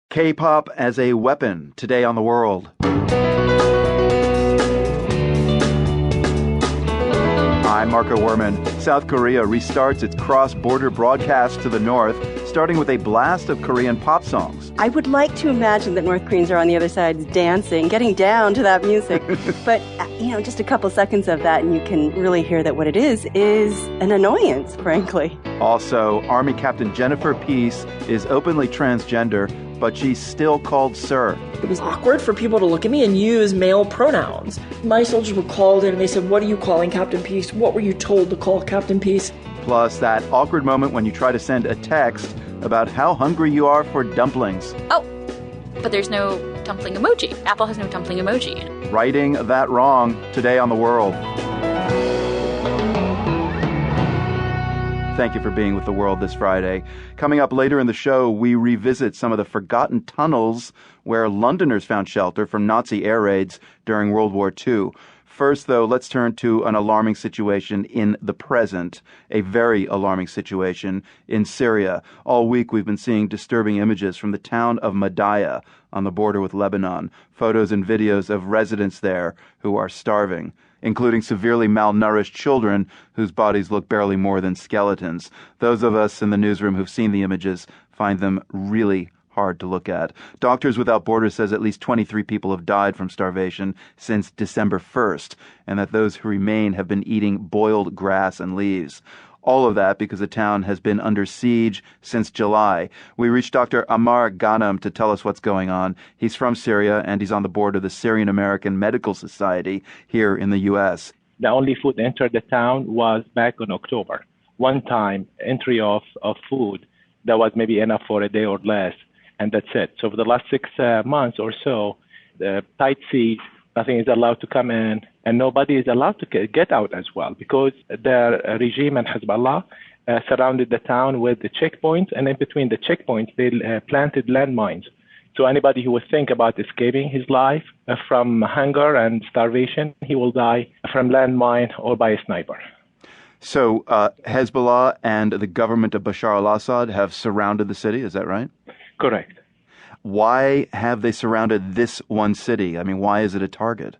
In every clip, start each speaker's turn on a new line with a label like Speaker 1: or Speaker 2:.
Speaker 1: K-pop as a weapon, today on the world. I'm Marco Werman. South Korea restarts its cross-border broadcast to the north, starting with a blast of Korean pop songs.
Speaker 2: I would like to imagine that North Koreans are on the other side dancing, getting down to that music. But, just a couple seconds of that and you can really hear that what it is an annoyance, frankly.
Speaker 1: Also, Army Captain Jennifer Peace is openly transgender, but she's still called Sir.
Speaker 3: It was awkward for people to look at me and use male pronouns. My soldiers were called in and they said, "What are you calling Captain Peace? What were you told to call Captain Peace?"
Speaker 1: Plus, that awkward moment when you try to send a text about how hungry you are for dumplings.
Speaker 4: Oh, but there's no dumpling emoji. Apple has no dumpling emoji.
Speaker 1: Righting that wrong, today on the world. Thank you for being with the world this Friday. Coming up later in the show, we revisit some of the forgotten tunnels where Londoners found shelter from Nazi air raids during World War II. First, though, let's turn to an alarming situation in the present, a very alarming situation in Syria. All week, we've been seeing disturbing images from the town of Madaya on the border with Lebanon, photos and videos of residents there who are starving, including severely malnourished children whose bodies look barely more than skeletons. Those of us in the newsroom who've seen the images find them really hard to look at. Doctors Without Borders says at least 23 people have died from starvation since December 1st, and that those who remain have been eating boiled grass and leaves. All of that because the town has been under siege since July. We reached Dr. Ammar Ghanem to tell us what's going on. He's from Syria, and he's on the board of the Syrian American Medical Society here in the U.S.
Speaker 5: The only food entered the town was back in October. One-time entry of food that was maybe enough for a day or less, and that's it. So for the last 6 months or so, the tight siege, nothing is allowed to come in, and nobody is allowed to get out as well, because the regime and Hezbollah surrounded the town with the checkpoints, and in between the checkpoints, they planted landmines. So anybody who would think about escaping his life from hunger and starvation, he will die from landmine or by a sniper.
Speaker 1: So Hezbollah and the government of Bashar al-Assad have surrounded the city, is that right?
Speaker 5: Correct.
Speaker 1: Why have they surrounded this one city? I mean, why is it a target?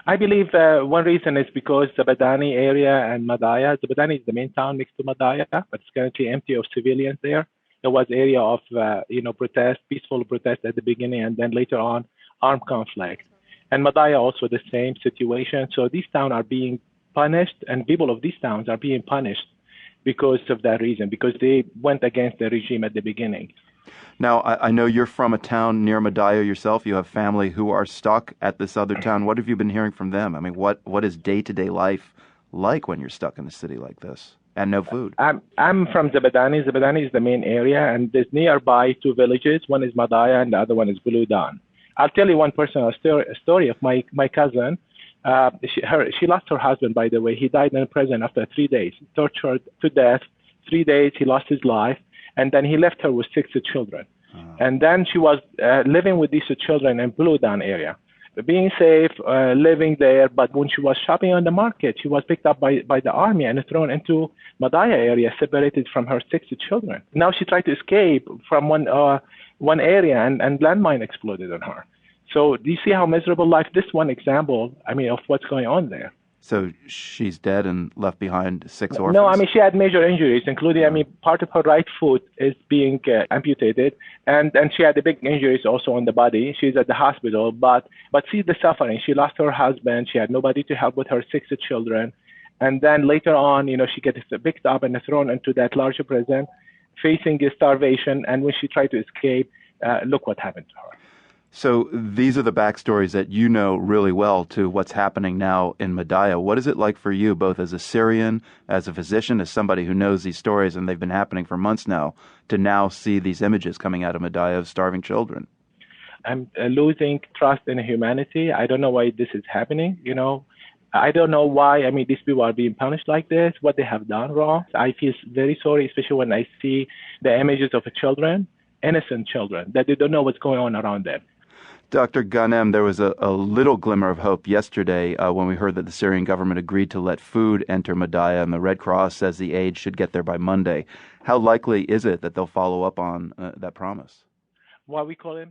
Speaker 5: I believe one reason is because the Badani area and Madaya. The Badani is the main town next to Madaya, but it's currently empty of civilians there. There was area of protest, peaceful protest at the beginning, and then later on armed conflict. And Madaya also the same situation. So these towns are being punished, and people of these towns are being punished because of that reason, because they went against the regime at the beginning.
Speaker 1: Now, I know you're from a town near Madaya yourself. You have family who are stuck at this other town. What have you been hearing from them? I mean, what is day-to-day life like when you're stuck in a city like this and no food?
Speaker 5: I'm from Zabadani. Zabadani is the main area, and there's nearby 2 villages. One is Madaya, and the other one is Buludan. I'll tell you one personal story of my cousin. She lost her husband, by the way. He died in prison after 3 days, tortured to death. 3 days, he lost his life. And then he left her with 6 children. And then she was living with these children in Buludan area, being safe, living there. But when she was shopping on the market, she was picked up by the army and thrown into Madaya area, separated from her 6 children. Now she tried to escape from one area, and landmine exploded on her. So do you see how miserable life? This one example, of what's going on there.
Speaker 1: So she's dead and left behind 6 orphans?
Speaker 5: No, she had major injuries, including, part of her right foot is being amputated, and she had the big injuries also on the body. She's at the hospital, but see the suffering. She lost her husband. She had nobody to help with her 6 children. And then later on, she gets picked up and thrown into that larger prison, facing starvation. And when she tried to escape, look what happened to her.
Speaker 1: So these are the backstories that you know really well to what's happening now in Madaya. What is it like for you, both as a Syrian, as a physician, as somebody who knows these stories, and they've been happening for months now, to now see these images coming out of Madaya of starving children?
Speaker 5: I'm losing trust in humanity. I don't know why this is happening, I don't know why, these people are being punished like this, what they have done wrong. I feel very sorry, especially when I see the images of children, innocent children, that they don't know what's going on around them.
Speaker 1: Dr. Ghanem, there was a little glimmer of hope yesterday when we heard that the Syrian government agreed to let food enter Madaya, and the Red Cross says the aid should get there by Monday. How likely is it that they'll follow up on that promise?
Speaker 5: What we call him?